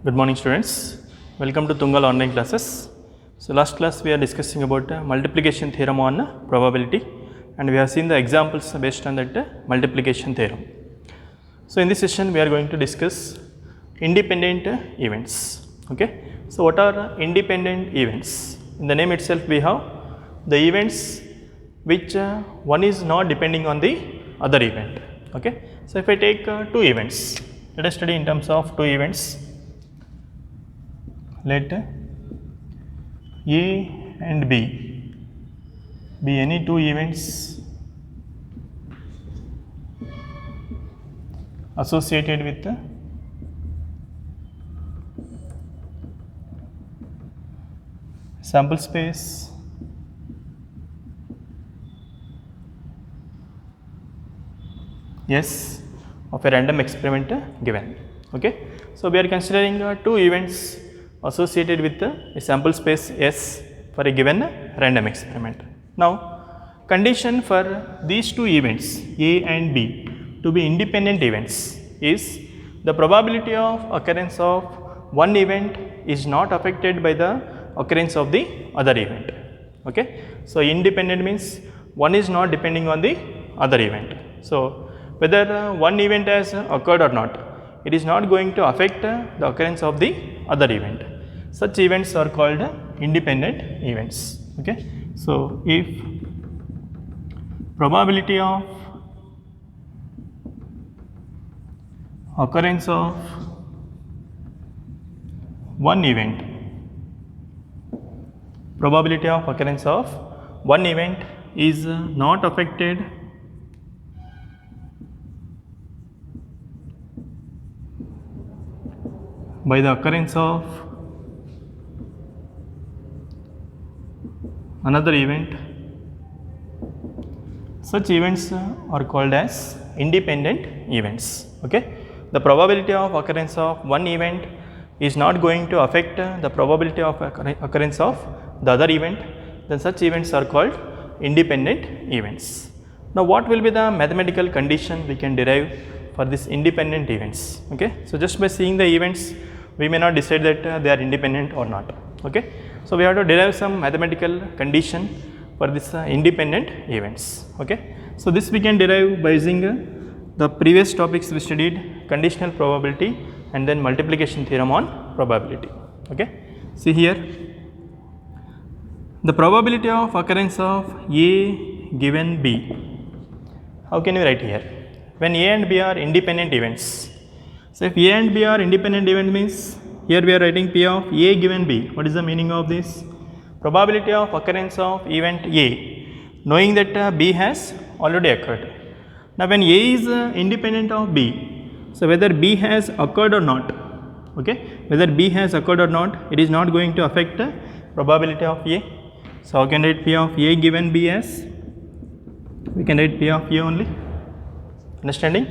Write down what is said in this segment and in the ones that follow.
Good morning students, welcome to Tungal online classes. So last class we are discussing about multiplication theorem on probability, and we have seen the examples based on that multiplication theorem. So in this session we are going to discuss independent events. Okay, so what are independent events? In the name itself we have the events which one is not depending on the other event. Okay, so if I take two events, let us study in terms of two events. Let A and B be any two events associated with sample space S of a random experiment given. Okay, so we are considering two events associated with a sample space S for a given random experiment. Now, condition for these two events A and B to be independent events is the probability of occurrence of one event is not affected by the occurrence of the other event. Okay, so independent means one is not depending on the other event. So whether one event has occurred or not, it is not going to affect the occurrence of the other event. Such events are called independent events. Okay, so if probability of occurrence of one event, probability of occurrence of one event is not affected by the occurrence of another event, such events are called as independent events. Okay, the probability of occurrence of one event is not going to affect the probability of occurrence of the other event, then such events are called independent events. Now what will be the mathematical condition we can derive for this independent events? Okay, so just by seeing the events we may not decide that they are independent or not. Okay, so we have to derive some mathematical condition for this independent events. Okay, so this we can derive by using the previous topics we studied, conditional probability and then multiplication theorem on probability. Okay, see here, the probability of occurrence of A given B, how can we write here? When A and B are independent events, so if A and B are independent event means here we are writing P of A given B. What is the meaning of this? Probability of occurrence of event A, knowing that B has already occurred. Now when A is independent of B, so whether B has occurred or not, okay, whether B has occurred or not, it is not going to affect the probability of A. So how can I write P of A given B as? We can write P of A only. Understanding?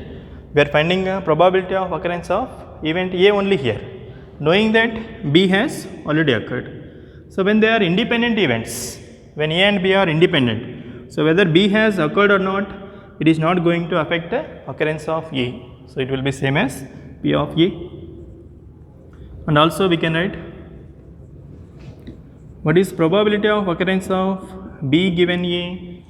We are finding probability of occurrence of event A only here, knowing that B has already occurred. So when they are independent events, when A and B are independent, so whether B has occurred or not, it is not going to affect the occurrence of A. So it will be same as P of A. And also we can write what is probability of occurrence of B given A,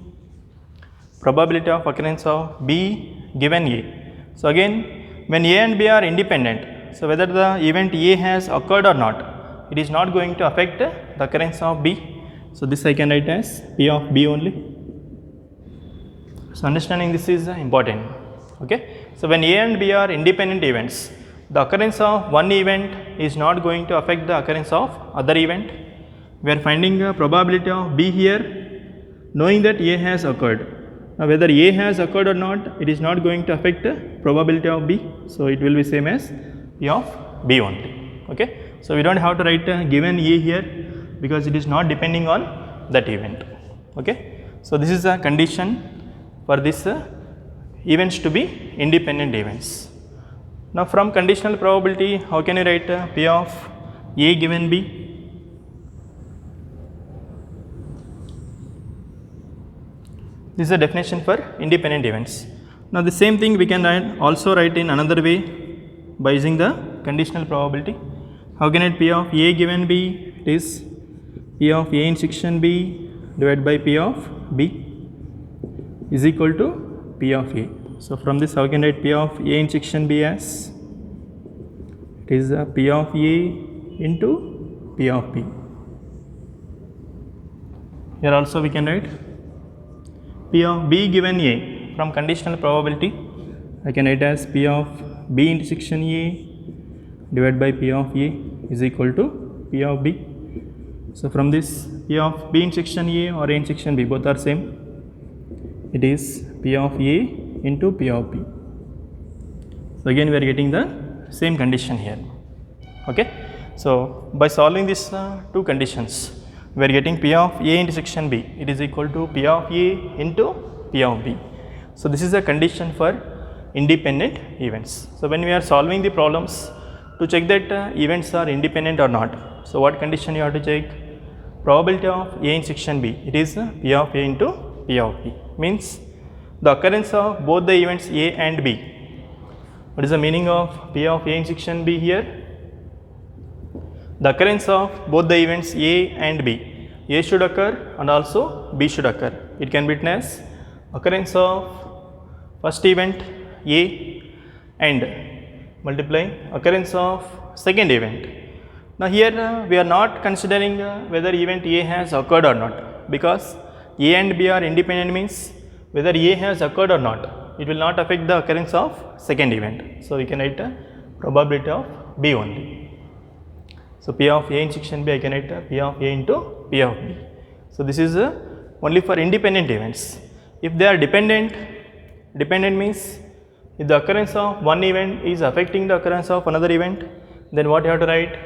probability of occurrence of B given A. So again, when A and B are independent, so whether the event A has occurred or not, it is not going to affect the occurrence of B. So this I can write as P of B only. So understanding this is important. Okay, so when A and B are independent events, the occurrence of one event is not going to affect the occurrence of other event. We are finding a probability of B here, knowing that A has occurred. Now whether A has occurred or not, it is not going to affect the probability of B. So it will be same as P of B only. Okay, so we don't have to write given A here because it is not depending on that event. Okay, so this is a condition for this events to be independent events. Now from conditional probability, how can you write P of A given B? This is a definition for independent events. Now the same thing we can also write in another way by using the conditional probability. how can it P of A given B? It is P of A in section B divided by P of B is equal to P of A. So from this, how can I write P of A in section B as it is P of A into P of B. Here also we can write P of B given A from conditional probability. I can write as P of B intersection A divided by P of A is equal to P of B. So from this, P of B intersection A or A intersection B, both are same. It is P of A into P of B. So again we are getting the same condition here. Okay. So by solving these two conditions, we are getting P of A intersection B. It is equal to P of A into P of B. So this is a condition for independent events. So when we are solving the problems to check that events are independent or not, so what condition you have to check? Probability of A in section B, it is P of A into P of B, means the occurrence of both the events A and B. What is the meaning of P of A in section B here? The occurrence of both the events A and B. A should occur and also B should occur. It can be written as occurrence of first event A and multiplying occurrence of second event. Now here we are not considering whether event A has occurred or not, because A and B are independent, means whether A has occurred or not, it will not affect the occurrence of second event. So we can write a probability of B only. So P of A in section B, I can write P of A into P of B. So this is only for independent events. If they are dependent means if the occurrence of one event is affecting the occurrence of another event, then what you have to write?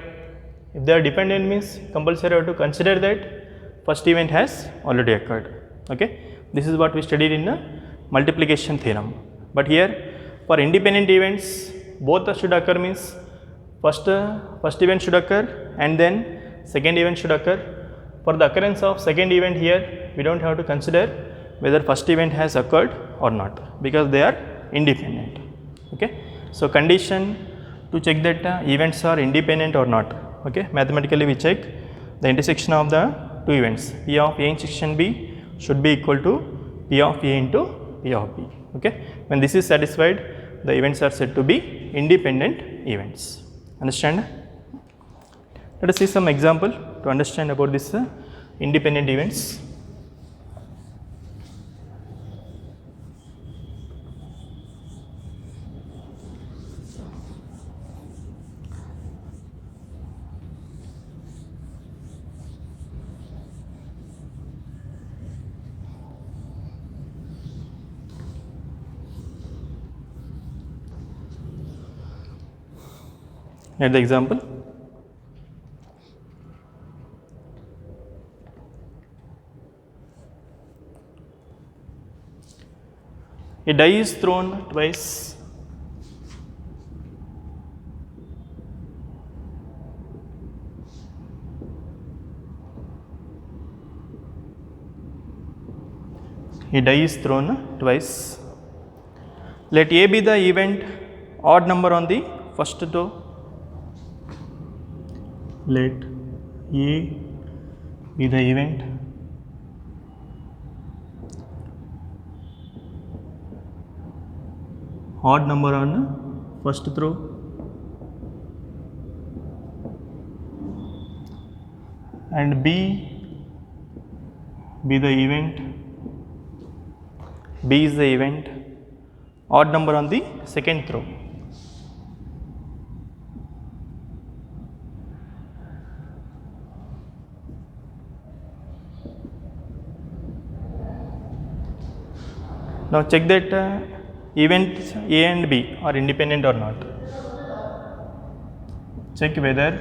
If they are dependent means compulsory you have to consider that first event has already occurred. Okay, this is what we studied in the multiplication theorem. But here for independent events, both should occur, means first event should occur and then second event should occur. For the occurrence of second event here, we don't have to consider whether first event has occurred or not, because they are independent. Okay, so condition to check that events are independent or not. Okay, mathematically we check the intersection of the two events. P of A in section B should be equal to P of A into P of B. Okay, when this is satisfied, the events are said to be independent events. Understand? Let us see some example to understand about this independent events. At the example, a die is thrown twice. A die is thrown twice. Let A be the event, odd number on the first throw. Let A be the event, odd number on first throw, and B be the event, B is the event, odd number on the second throw. Now check that events A and B are independent or not. Check whether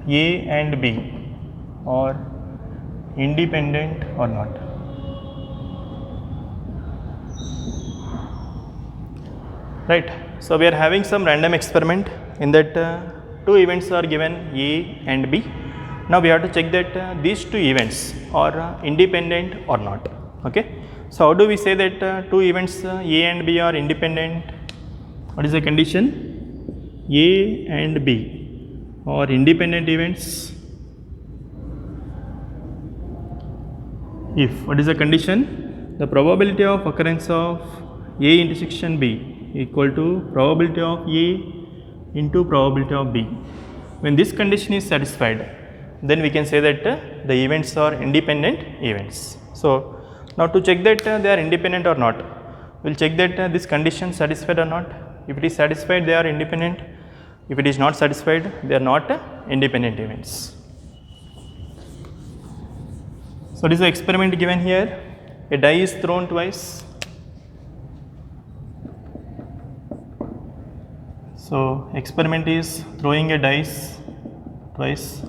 A and B are independent or not. Right. So we are having some random experiment in that two events are given A and B. Now we have to check that these two events are independent or not. Okay. So how do we say that two events A and B are independent? What is the condition? A and B are independent events if, what is the condition? The probability of occurrence of A intersection B equal to probability of A into probability of B. When this condition is satisfied, then we can say that the events are independent events. So, now to check that they are independent or not, we will check that this condition satisfied or not. If it is satisfied, they are independent. If it is not satisfied, they are not independent events. So, this is the experiment given here. A die is thrown twice. So, experiment is throwing a dice twice.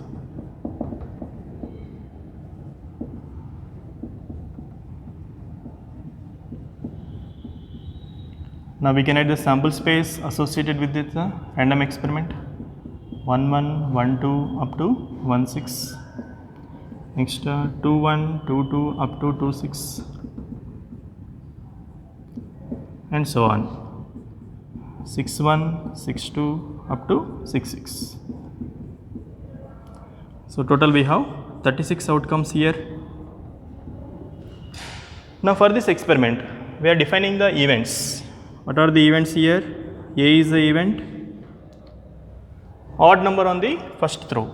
Now, we can add the sample space associated with this random experiment 1 1 1 2 up to 1 6. Next 2 1 2 2 up to 2 6 and so on, 6 1 6 2 up to 6 6. So, total we have 36 outcomes here. Now, for this experiment we are defining the events. What are the events here? A is the event, odd number on the first throw.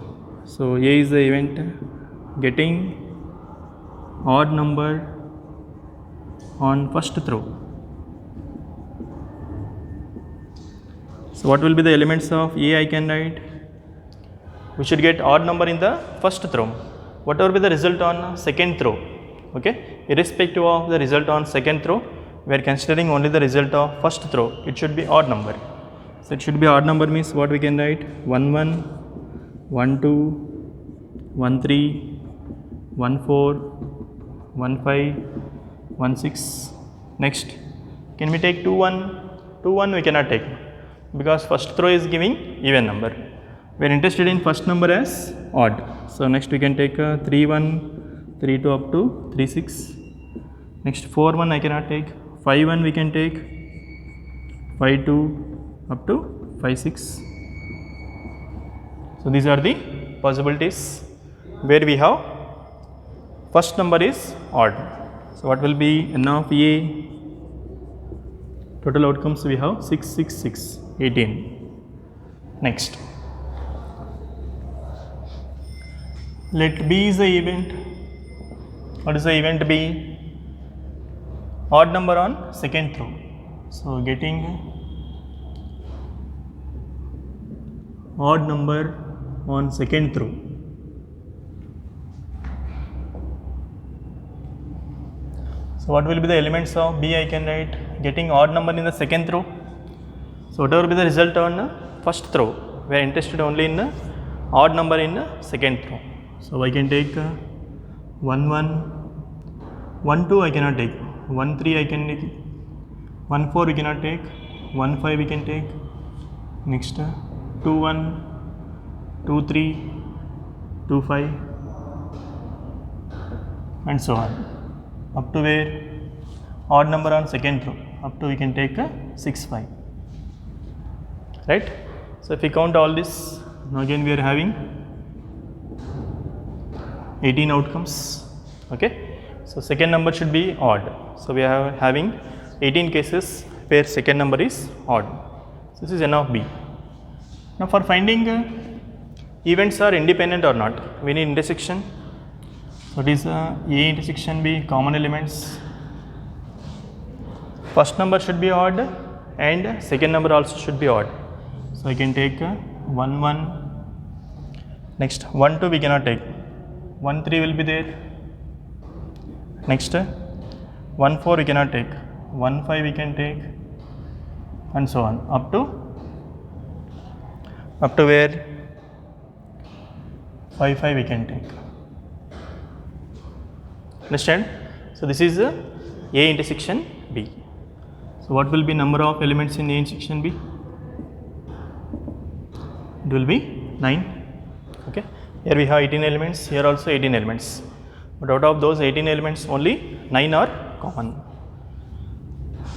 So, A is the event getting odd number on first throw. So, what will be the elements of A? I can write, we should get odd number in the first throw. What will be the result on second throw? Okay, irrespective of the result on second throw, we are considering only the result of first throw. It should be odd number. So, it should be odd number means what we can write 1 1 1 2 1 3 1 4 1 5 1 6. Next, can we take 2 1? 2 1 we cannot take because first throw is giving even number. We are interested in first number as odd. So, next we can take 3 1 3 2 up to 3 6. Next 4 1 I cannot take, 5 1 we can take, 5 2 up to 5 6. So, these are the possibilities where we have first number is odd. So, what will be n of A? Total outcomes we have 6 6 6 18. Next, let B is the event. What is the event B? Odd number on second throw. So, getting odd number on second throw. So, what will be the elements of B? I can write getting odd number in the second throw. So, whatever will be the result on first throw, we are interested only in odd number in second throw. So, I can take 1 1 1 2 I cannot take, 1 3 I can take, 1 4 we cannot take, 1 5 we can take. Next 2 1 2 3 2 5 and so on up to where odd number on second throw, up to we can take 6 5, right. So, if we count all this, now again we are having 18 outcomes. Okay. So, second number should be odd. So, we are having 18 cases where second number is odd. So, this is n of B. Now, for finding events are independent or not, we need intersection. So, it is A intersection B common elements. First number should be odd and second number also should be odd. So, I can take 1 1, next 1 2 we cannot take, 1 3 will be there. Next 1 4 we cannot take, 1 5 we can take and so on up to where 5 5 we can take. Understand? So, this is A intersection B. So, what will be number of elements in A intersection B? It will be 9. Okay. Here we have 18 elements, here also 18 elements, but out of those 18 elements only 9 are common.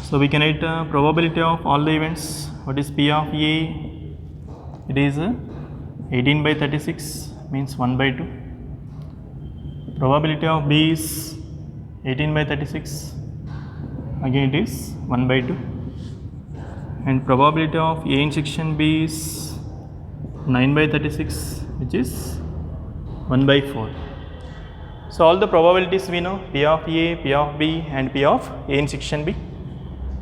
So, we can write probability of all the events. What is P of A it is 18 by 36 means 1 by 2. Probability of B is 18 by 36, again it is 1 by 2. And probability of A in section B is 9 by 36, which is 1 by 4. So all the probabilities we know, P of A, P of B and P of A in section B.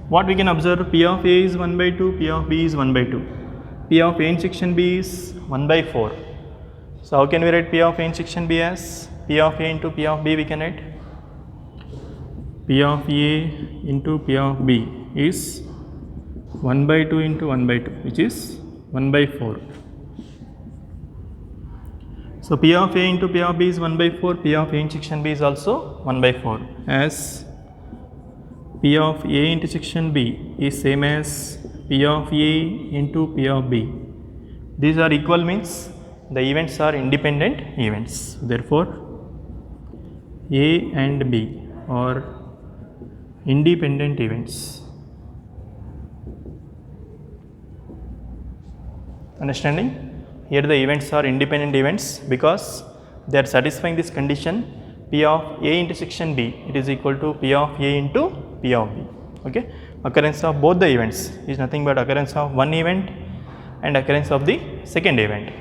What we can observe, P of A is 1 by 2, P of B is 1 by 2. P of A in section B is 1 by 4. So how can we write P of A in section B as P of A into P of B? We can write P of A into P of B is 1 by 2 into 1 by 2, which is 1 by 4. So P of A into P of B is 1 by 4, P of A in section B is also 1 by 4, as P of A into section B is same as P of A into P of B. These are equal means the events are independent events. Therefore, A and B are independent events. Understanding? Here the events are independent events because they are satisfying this condition P of A intersection B, it is equal to P of A into P of B. Okay? Occurrence of both the events is nothing but occurrence of one event and occurrence of the second event.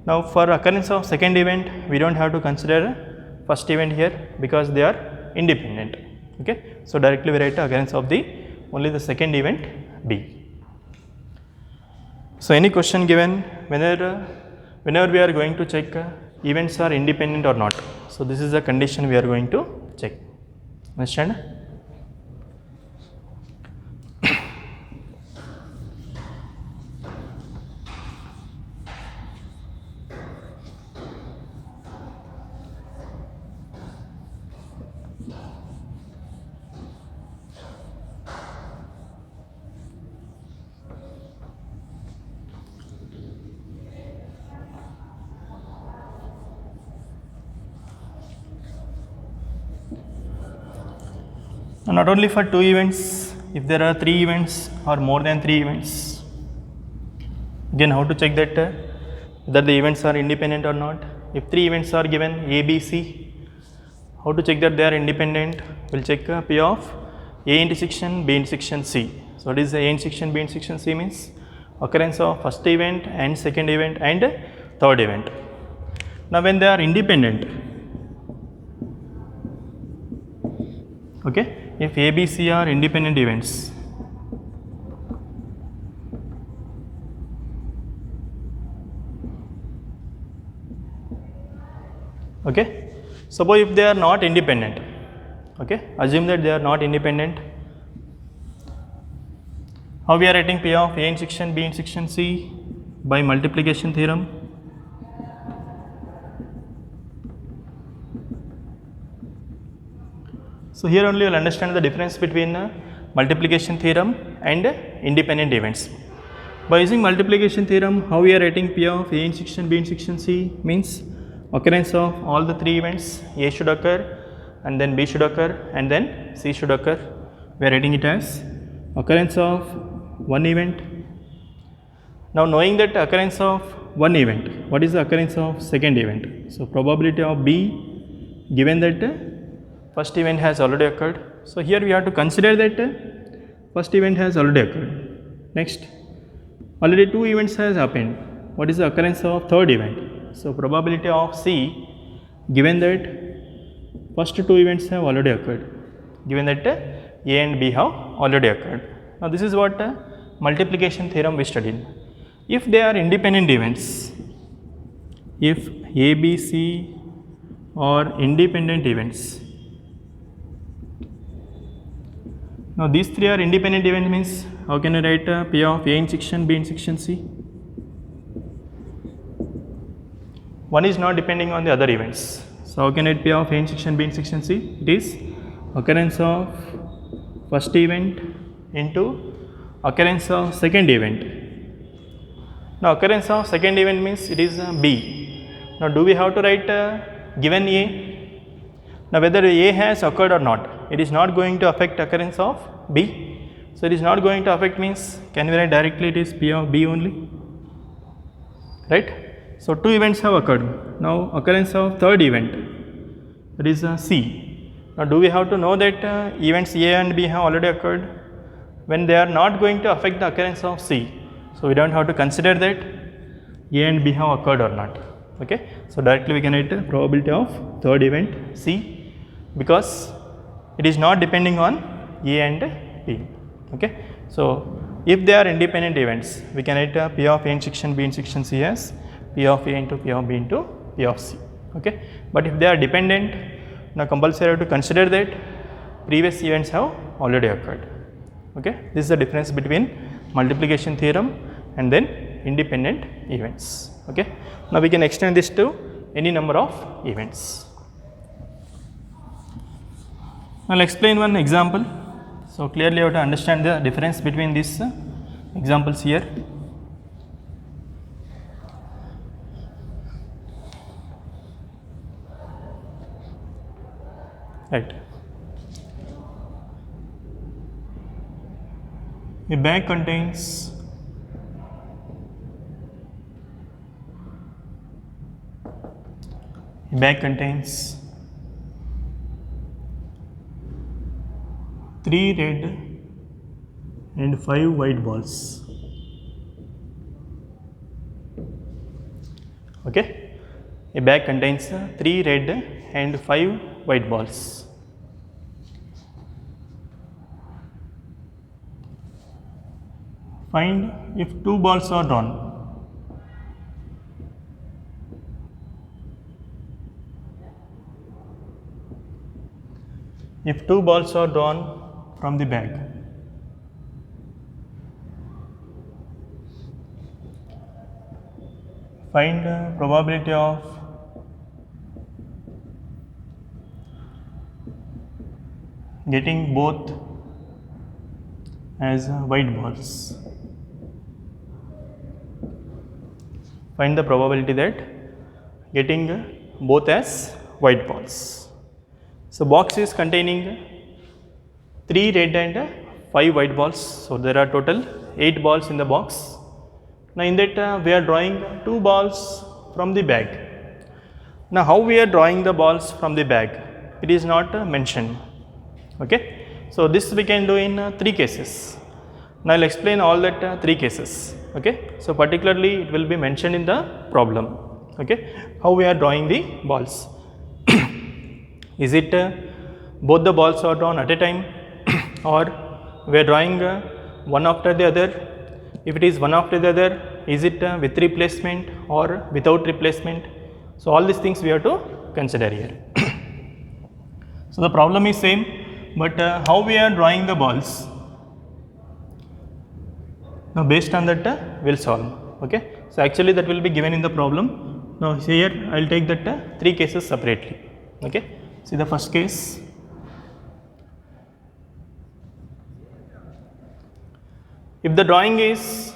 Now for occurrence of second event, we don't have to consider first event here because they are independent. Okay? So directly we write the occurrence of the only the second event B. So any question given, whenever we are going to check events are independent or not. So this is the condition we are going to check. Understand? Not only for two events, if there are three events or more than three events, again how to check that whether the events are independent or not. If three events are given A, B, C, how to check that they are independent? We'll check P of A intersection B intersection C. So what is the A intersection B intersection C means? Occurrence of first event and second event and third event. Now when they are independent, okay, if A, B, C are independent events, okay, suppose if they are not independent, okay, assume that they are not independent, how we are writing P of A in section B in section C? By multiplication theorem. So here only you will understand the difference between multiplication theorem and independent events. By using multiplication theorem, how we are writing P of A in section B in section C means occurrence of all the three events, A should occur and then B should occur and then C should occur. We are writing it as occurrence of one event. Now knowing that occurrence of one event, what is the occurrence of second event? So probability of B, given that first event has already occurred. So here we have to consider that first event has already occurred. Next, already two events has happened. What is the occurrence of third event? So probability of C, given that first two events have already occurred, given that A and B have already occurred. Now this is what multiplication theorem we studied. If they are independent events, if A, B, C are independent events, now these three are independent events means how can I write P of A in section B in section C? One is not depending on the other events. So how can I write P of A in section B in section C? It is occurrence of first event into occurrence of second event. Now occurrence of second event means it is B. Now do we have to write given A? Now whether A has occurred or not, it is not going to affect occurrence of B. So it is not going to affect means can we write directly it is P of B only? right? So two events have occurred. Now occurrence of third event, that is C. Now do we have to know that events A and B have already occurred? When they are not going to affect the occurrence of C, so we don't have to consider that A and B have occurred or not. Okay, so directly we can write the probability of third event C, because it is not depending on A and B. Okay, so if they are independent events, we can write P of A in section B in section C as P of A into P of B into P of C. Okay, but if they are dependent, now compulsory have to consider that previous events have already occurred. Okay, this is the difference between multiplication theorem and then independent events. Okay, now we can extend this to any number of events. I'll explain one example. So clearly you have to understand the difference between these examples here. Right. A bag contains three red and 5 white balls. Okay, a bag contains 3 red and 5 white balls. Find if 2 balls are drawn. If 2 balls are drawn from the bag, find probability of getting both as white balls. Find the probability that getting both as white balls. So box is containing 3 red and 5 white balls. So there are total 8 balls in the box. Now in that we are drawing 2 balls from the bag. Now how we are drawing the balls from the bag? It is not mentioned. Okay. So this we can do in 3 cases. Now I will explain all that 3 cases. Okay. So particularly it will be mentioned in the problem. Okay. How we are drawing the balls? Is it both the balls are drawn at a time, or we are drawing one after the other? If it is one after the other, is it with replacement or without replacement? So all these things we have to consider here. So the problem is same, but how we are drawing the balls? Now based on that we will solve. Okay. So actually that will be given in the problem. Now here I will take that 3 cases separately. Okay. See the first case. If the drawing is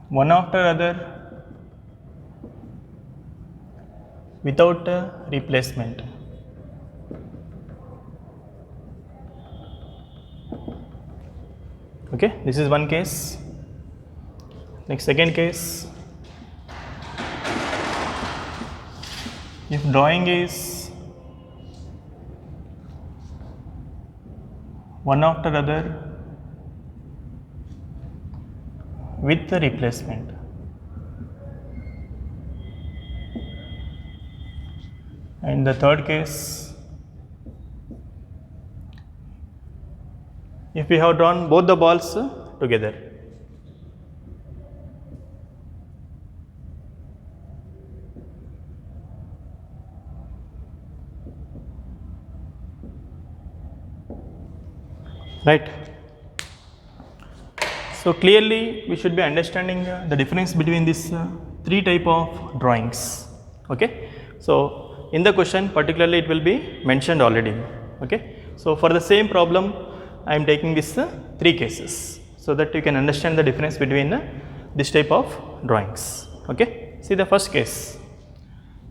one after other without replacement, okay, this is one case. Next, second case, if drawing is one after other with the replacement, and the third case, if we have drawn both the balls together. Right. So clearly we should be understanding the difference between these 3 type of drawings. Okay. So in the question particularly it will be mentioned already. Okay. So for the same problem I am taking this 3 cases, so that you can understand the difference between this type of drawings. Okay. See the first case,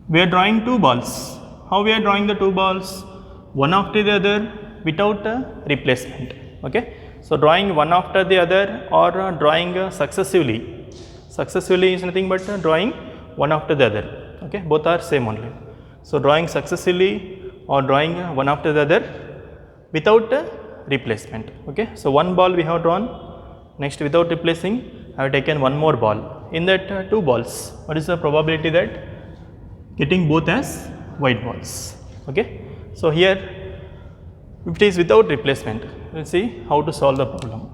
we are drawing 2 balls. How we are drawing the 2 balls? One after the other without replacement. Okay. So, drawing one after the other or drawing successively. Successively is nothing but drawing one after the other. Okay. Both are same only. So, drawing successively or drawing one after the other without replacement. Okay. So, one ball we have drawn, next without replacing I have taken one more ball. In that two balls, what is the probability that getting both as white balls? Okay. So, here if it is without replacement, we will see how to solve the problem.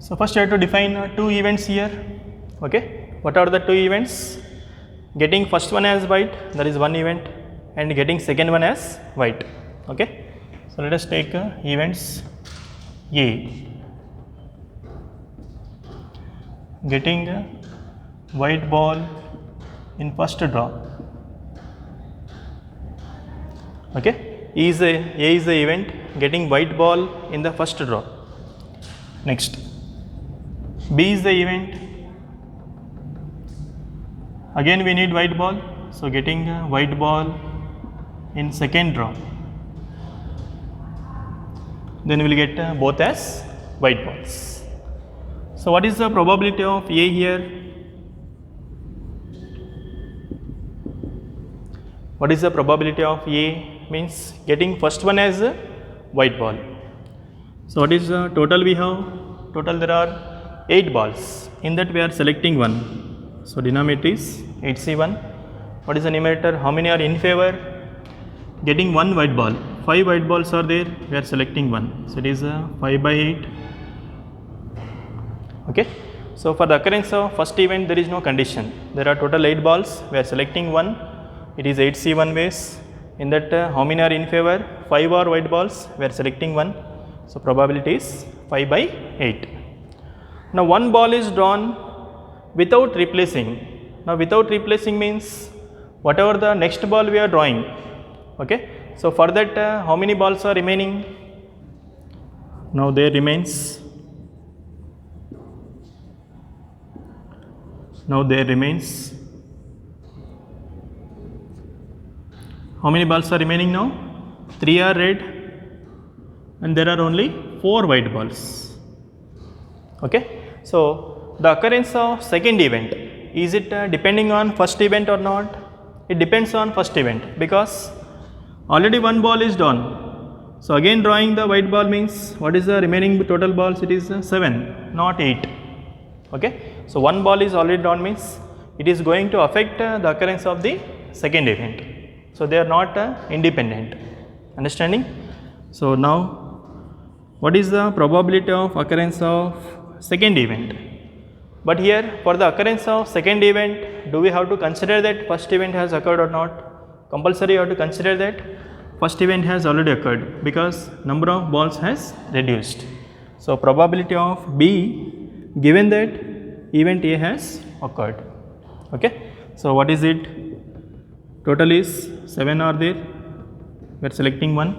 So, first you have to define two events here. Okay. What are the two events? Getting first one as white, that is one event, and getting second one as white. Okay. So, let us take events A. Getting white ball in first draw. Okay. A is the event getting white ball in the first draw. Next, B is the event. Again we need white ball, so getting white ball in second draw. Then we will get both as white balls. So, what is the probability of A here? What is the probability of A? Means getting first one as a white ball. So, what is the total we have? Total there are 8 balls. In that we are selecting one. So, denominator is 8C1. What is the numerator? How many are in favor? Getting one white ball. 5 white balls are there. We are selecting one. So, it is 5 by 8. Okay. So, for the occurrence of first event there is no condition. There are total 8 balls. We are selecting one. It is 8C1 base. In that how many are in favor? 5 are white balls. We are selecting one. So, probability is 5 by 8. Now, one ball is drawn without replacing. Now, without replacing means whatever the next ball we are drawing. Okay. So, for that how many balls are remaining? Now, there remains. Now, there remains. How many balls are remaining now? 3 are red and there are only 4 white balls. Okay. So, the occurrence of second event, is it depending on first event or not? It depends on first event because already one ball is drawn. So, again drawing the white ball means what is the remaining total balls? It is 7, not 8. Okay. So, one ball is already drawn means it is going to affect the occurrence of the second event. So, they are not independent. Understanding? So, now what is the probability of occurrence of second event? But here for the occurrence of second event, do we have to consider that first event has occurred or not? Compulsory you have to consider that first event has already occurred because number of balls has reduced. So, probability of B given that event A has occurred. Okay. So, what is it? Total is 7 are there. We are selecting one.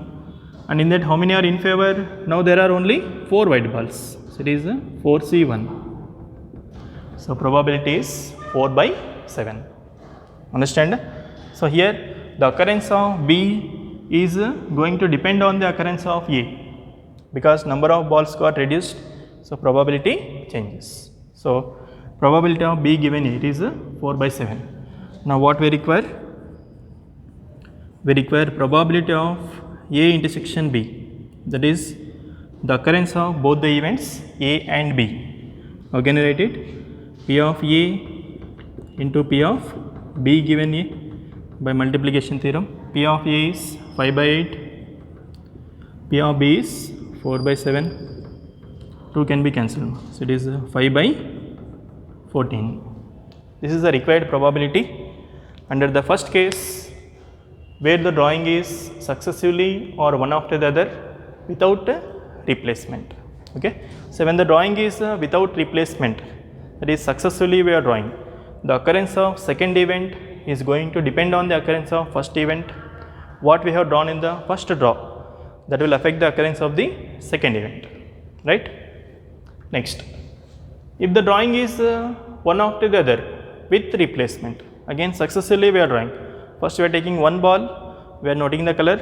And in that how many are in favor? Now, there are only 4 white balls. So, it is 4C1. So, probability is 4 by 7. Understand? So, here the occurrence of B is going to depend on the occurrence of A because number of balls got reduced. So, probability changes. So, probability of B given A, it is 4 by 7. Now, what we require? We require probability of A intersection B, that is the occurrence of both the events A and B. How can I write it? P of A into P of B given A by multiplication theorem. P of A is 5 by 8, P of B is 4 by 7, 2 can be cancelled. So, it is 5 by 14. This is the required probability. Under the first case, where the drawing is successively or one after the other without replacement. Okay. So, when the drawing is without replacement, that is successfully we are drawing, the occurrence of second event is going to depend on the occurrence of first event. What we have drawn in the first draw, that will affect the occurrence of the second event, right. Next, if the drawing is one after the other with replacement, again successively we are drawing. First we are taking one ball, we are noting the color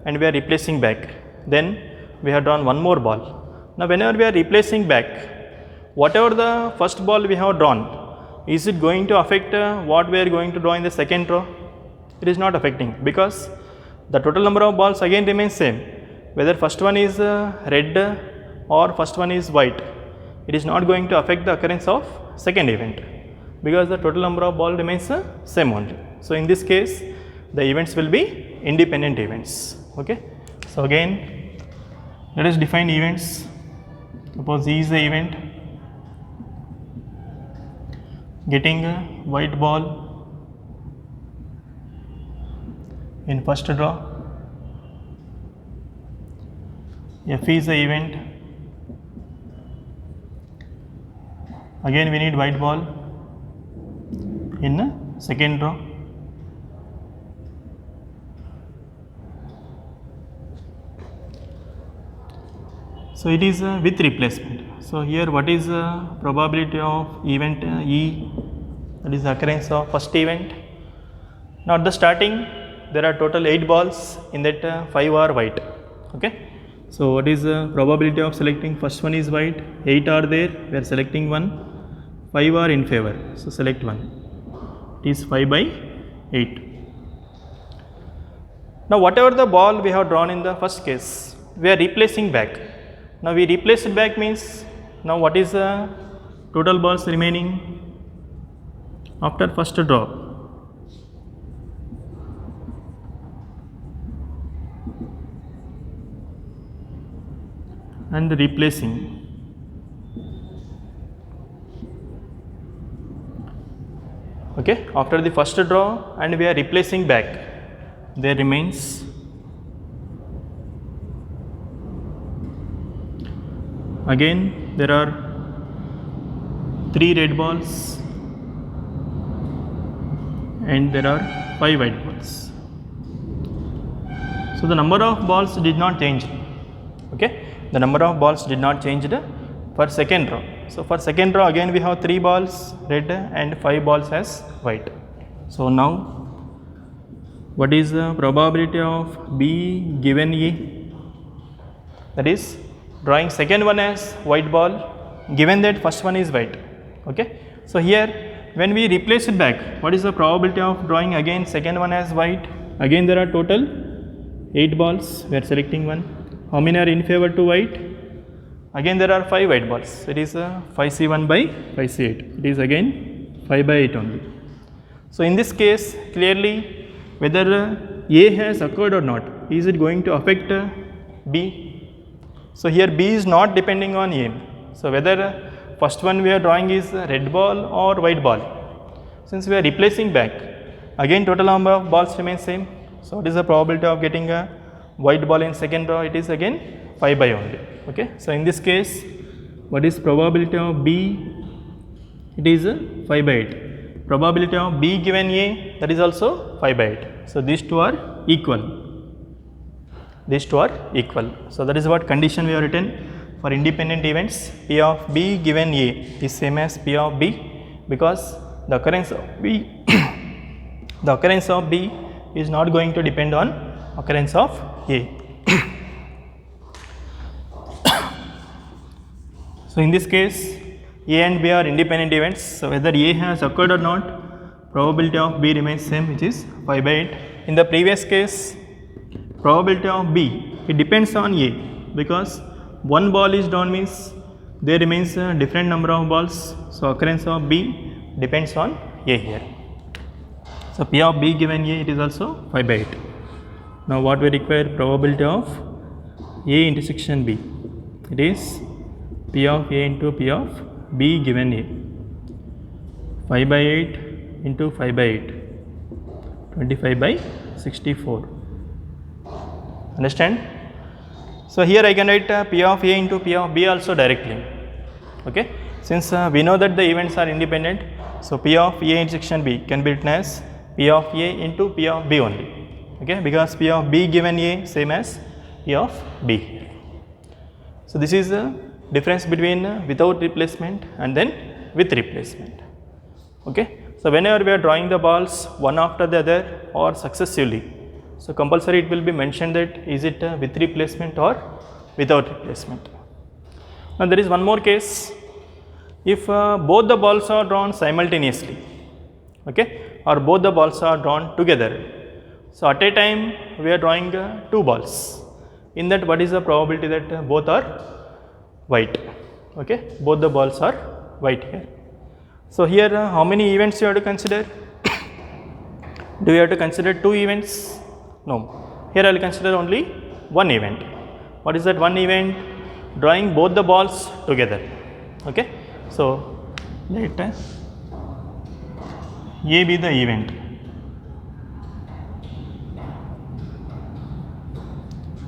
and we are replacing back. then we have drawn one more ball. Now whenever we are replacing back, whatever the first ball we have drawn, is it going to affect what we are going to draw in the second row? It is not affecting, because the total number of balls again remains same, whether first one is red or first one is white. It is not going to affect the occurrence of second event, because the total number of ball remains same only. So in this case, the events will be independent events. Okay. So again, let us define events. Suppose E is the event, getting a white ball in first draw. F is the event, again we need white ball in second draw. So it is with replacement. So here what is the probability of event E, that is the occurrence of first event. Now at the starting there are total 8 balls, in that 5 are white. Okay. So what is the probability of selecting? First one is white, 8 are there, we are selecting 1, 5 are in favor, so select 1. It is 5 by 8. Now whatever the ball we have drawn in the first case, we are replacing back. Now we replace it back means, now what is the total balls remaining after first draw? And replacing. Okay, after the first draw and we are replacing back, there remains again there are 3 red balls and there are 5 white balls. So the number of balls did not change. Okay, the number of balls did not change for second row. So for second row again we have 3 balls red and 5 balls as white. So now what is the probability of B given A? That is drawing second one as white ball, given that first one is white. Okay. So here when we replace it back, what is the probability of drawing again second one as white? Again there are total 8 balls, we are selecting 1. How many are in favor to white? Again there are 5 white balls. It is 5C1 by 5C8. It is again 5 by 8 only. So in this case, clearly whether A has occurred or not, is it going to affect B? So here B is not depending on A. So whether first one we are drawing is red ball or white ball. Since we are replacing back, again total number of balls remains same. So what is the probability of getting a white ball in second row? It is again 5 by only. Okay. So in this case, what is probability of B? It is 5 by 8. Probability of B given A, that is also 5 by 8. So these two are equal. These two are equal. So that is what condition we have written for independent events. P of B given A is same as P of B, because the occurrence of B the occurrence of B is not going to depend on occurrence of A. So in this case, A and B are independent events. So whether A has occurred or not, probability of B remains same, which is 5 by 8. In the previous case, probability of B, it depends on A, because one ball is drawn means there remains a different number of balls. So occurrence of B depends on A here. So P of B given A, it is also 5 by 8. Now what we require? Probability of A intersection B. It is P of A into P of B given A. 5 by 8 into 5 by 8. 25 by 64. Understand? So here I can write P of A into P of B also directly. Okay. Since we know that the events are independent, so P of A intersection B can be written as P of A into P of B only. Okay, because P of B given A same as P of B. So this is the difference between without replacement and then with replacement. Okay. So whenever we are drawing the balls one after the other or successively, So compulsory it will be mentioned that is it with replacement or without replacement. Now there is one more case, if both the balls are drawn simultaneously, okay, or both the balls are drawn together. So at a time we are drawing two balls. In that, what is the probability that both are white? Okay, both the balls are white here. So here how many events you have to consider? Do you have to consider two events? No. Here I will consider only one event. What is that one event? Drawing both the balls together. Okay. So let A be the event.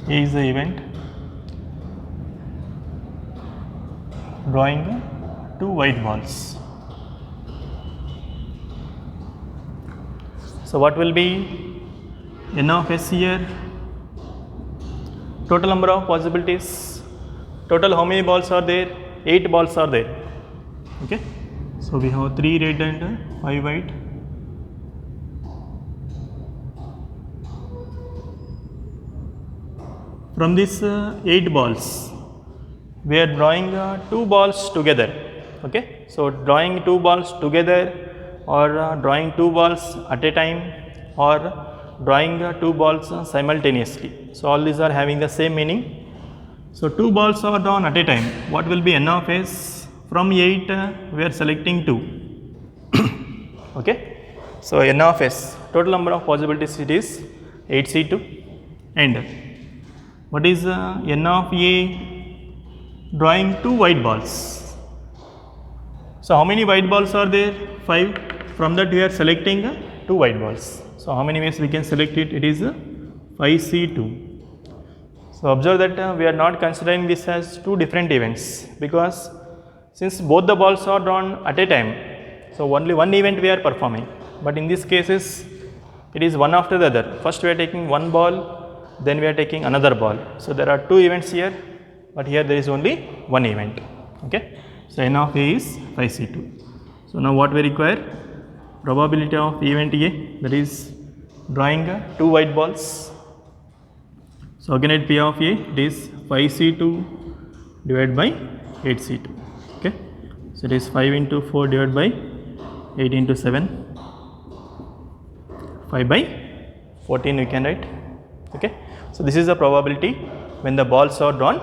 A is the event drawing two white balls. So what will be n of s here? Total number of possibilities. Total how many balls are there? 8 balls are there. Okay. So we have 3 red and 5 white. From these 8 balls, we are drawing 2 balls together. Okay. So drawing 2 balls together, or drawing 2 balls at a time, or drawing 2 balls simultaneously. So all these are having the same meaning. So 2 balls are drawn at a time. What will be n of s? From 8 we are selecting 2. Okay. So n of s, total number of possibilities it is 8c2. And what is n of a? Drawing 2 white balls. So how many white balls are there? 5. From that we are selecting 2 white balls. So how many ways we can select it? It is 5c2. So observe that we are not considering this as 2 different events, because since both the balls are drawn at a time, so only one event we are performing. But in these cases it is one after the other. First we are taking one ball, then we are taking another ball. So there are 2 events here, but here there is only one event. Okay. So n of a is 5c2. So now what we require? Probability of event A, that is drawing 2 white balls. So again at P of A, it is 5c2 divided by 8c2. Okay. So it is 5 into 4 divided by 8 into 7, 5 by 14 we can write. Okay. So this is the probability when the balls are drawn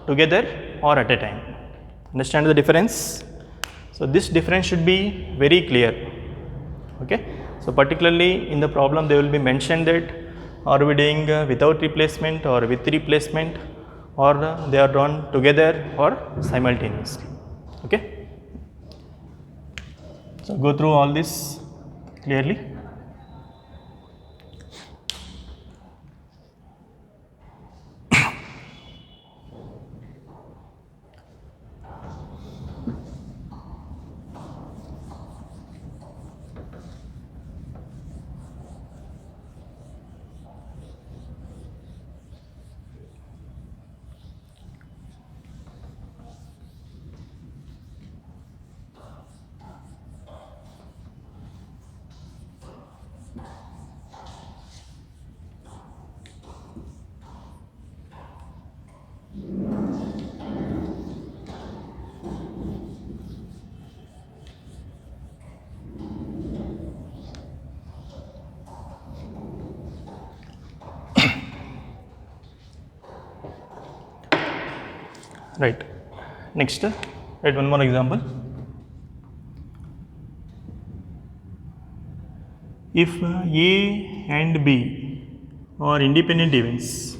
together or at a time. Understand the difference? So this difference should be very clear. Okay. So particularly in the problem they will be mentioned that are we doing without replacement or with replacement, or they are drawn together or simultaneously. Okay. So go through all this clearly. Right. Next, write one more example. If A and B are independent events,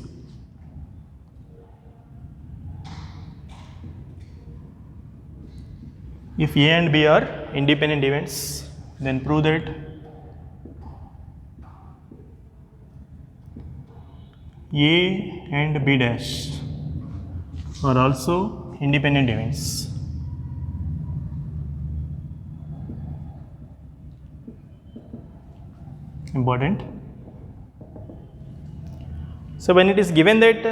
if A and B are independent events, then prove that A and B dash are also independent events. Important. So when it is given that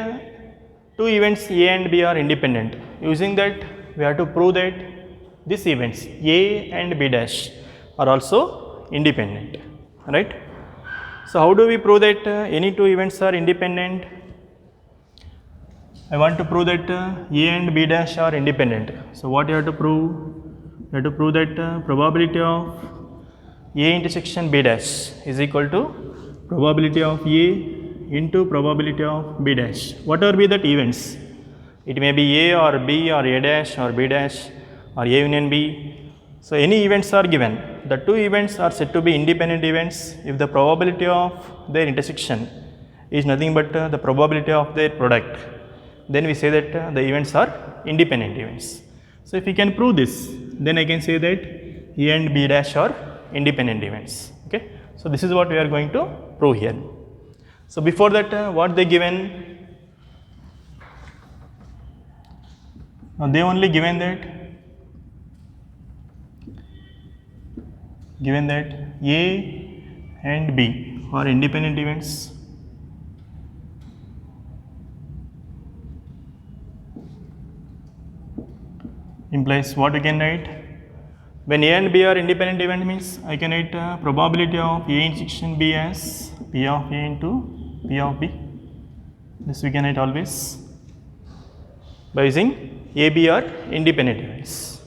two events A and B are independent, using that we have to prove that these events A and B dash are also independent, right? So how do we prove that any two events are independent? I want to prove that A and B dash are independent. So what you have to prove? You have to prove that probability of A intersection B dash is equal to probability of A into probability of B dash. Whatever be that events, it may be A or B or A dash or B dash or A union B. So any events are given. The two events are said to be independent events if the probability of their intersection is nothing but the probability of their product. Then we say that the events are independent events. So if we can prove this, then I can say that A and B dash are independent events. Okay. So this is what we are going to prove here. So before that, what they given? Now they only given that A and B are independent events. Implies what we can write? When A and B are independent event means I can write probability of A intersection B as P of A into P of B. This we can write always by using A, B are independent events.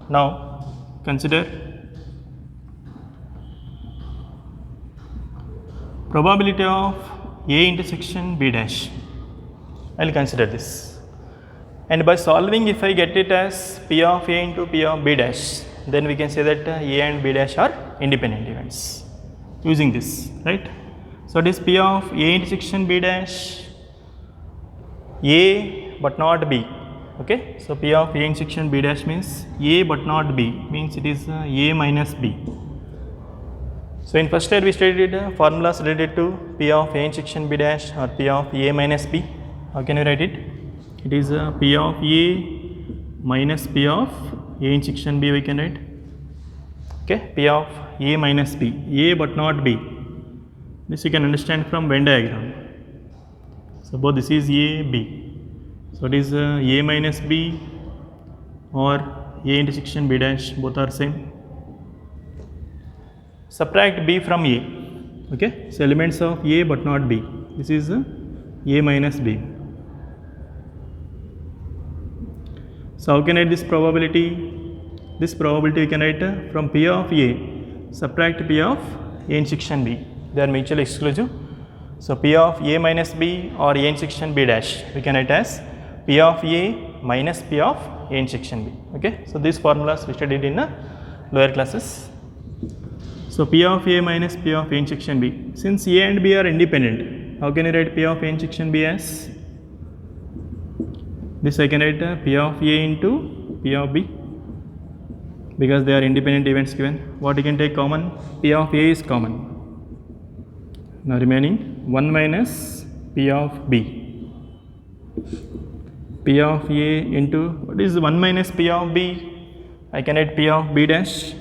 Now consider probability of A intersection B dash. I will consider this. And by solving, if I get it as P of A into P of B dash, then we can say that A and B dash are independent events using this, right? So it is P of A intersection B dash, A but not B. Okay, so P of A intersection B dash means A but not B, means it is A minus B. So in first year we studied formulas related to P of A intersection B dash or P of A minus B. How can we write it? It is P of A minus P of A intersection B we can write. Okay, P of A minus B, A but not B. This you can understand from Venn diagram. Suppose this is A, B. So it is A minus B or A intersection B dash, both are same. Subtract B from A. Okay, so elements of A but not B. This is A minus B. So how can I write this probability? This probability you can write from P of A, subtract P of A intersection B. They are mutually exclusive. So P of A minus B or A intersection B dash, we can write as P of A minus P of A intersection B. Okay. So these formulas we studied in lower classes. So P of A minus P of A intersection B. Since A and B are independent, how can I write P of A intersection B as? This I can write P of A into P of B, because they are independent events given. What you can take common? P of A is common. Now remaining 1 minus P of B. P of A into, what is 1 minus P of B? I can write P of B dash.